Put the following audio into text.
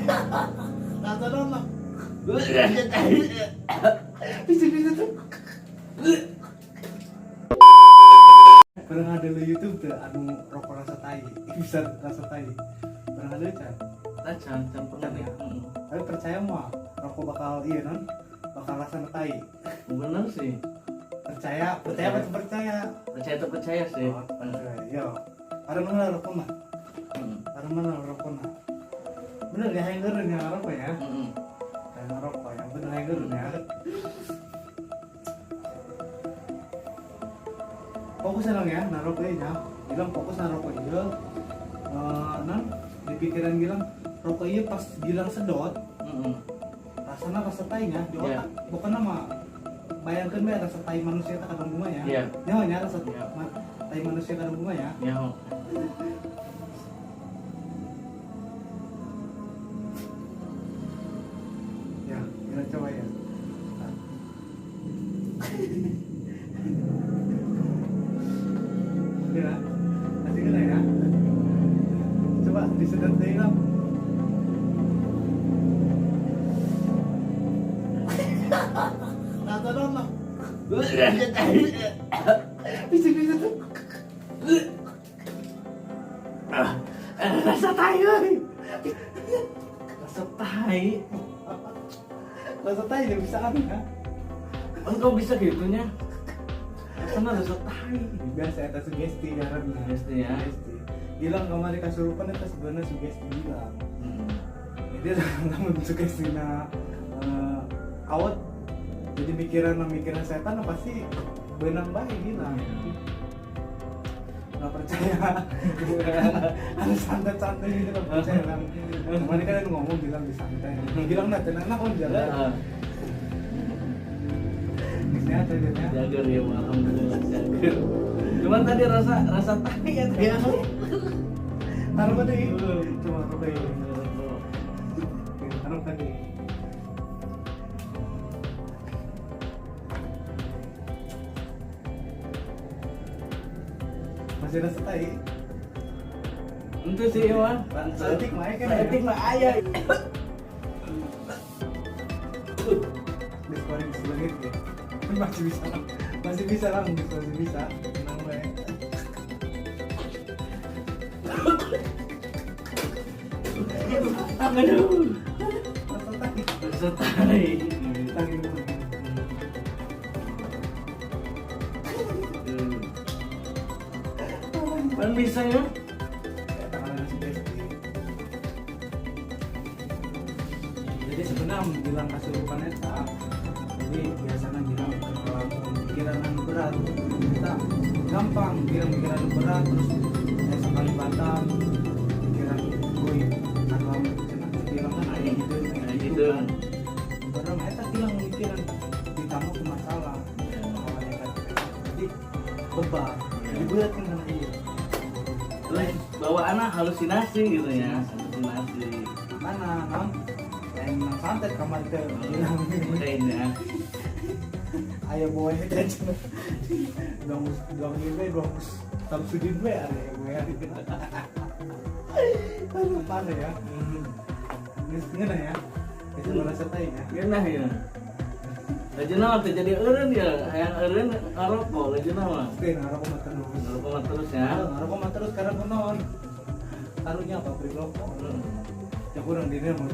Rasa dong lah. Bisa tuh. Pernah ada lo YouTube tuh anu rokok rasa tai, bisa rasa tai. Pernah ada kan? Can pernah ya. Tapi percaya mah rokok bakal iya non, bakal rasa tai. Bener sih. Percaya apa tuh percaya? Percaya sih. Yo, ada mana rokok mah? Ada mana rokok mah? Bener ya hanger yang rokok ya? Yang rokok yang bener hanger ya. Fokus lang ya, narok ya. Bilang fokus narok aja. Nan di pikiran bilang rokok iya pas bilang sedot. Rasanya rasa tainya di otak. Bukan nama bayangkan be rasa tai manusia tak ada bunga ya. Iya. Nyawa rasa tai manusia tak ada bunga ya. Ya. Ya, kita coba ya. Ya, masih kena ya. Coba disedot deh lah. Rasa dong lah. Bisa tuh. Rasa tai. Rasa tai. Rasa tai dia bisa anu ya. Engkau bisa gitunya. Rasanya rasa tai. Biasa ada sugesti karena Sugesti ya. Bilang kemarin kasurupan itu sebenarnya sugesti bilang. Jadi namun sugesti na awet. Jadi pikiran setan pasti benang baik bilang. Nggak percaya. Harus santai-santai gitu kan percaya kan. Kemarin kan ada ngomong bilang di santai. Bilang nah tenang nah kon jalan. Bisnya terjadinya. Jager ya, alhamdulillah jager. Cuman tadi rasa tai ya tadi. Taruh tadi. Cuma taruh tadi. Taruh tadi. Masih rasa tai. Itu sih Iwan. Saetik mah kan. Saetik mah aya. Diskoring selengit ya. Masih bisa lah, masih bisa. Tenang we. Aduh. Rasa tai. Rasa tai. Tangi dulu. Pan bisa ya? Tangan sugesti. Jadi sebenarnya bilang kasurupan eta. Jadi biasanya bilang pikiran yang berat kita gampang bilang pikiran yang berat terus sekali batam pikiran gue atau bilang kan aja gitu kan. Beram eta bilang pikiran ditambah ke masalah awalnya kan. Jadi beban. Jadi berat kan karena iya. Terus bawa anak halusinasi gitu ya, halusinasi. Mana non? Yang santet kamar itu bilang Kayaknya. ayo bawa ini aja. Dong ini Samsudin gue ada ya gue. Aduh parah ya. Ngena ya. Itu merasa tai ya. Genah ya. Lajena waktu jadi eureun ya, hayang eureun ngarokok lajena mah. Oke, ngarokok mah terus. Ngarokok mah terus ya. Ngarokok mah terus karena kunon. Taruhnya pabrik rokok. Ya kurang dini mau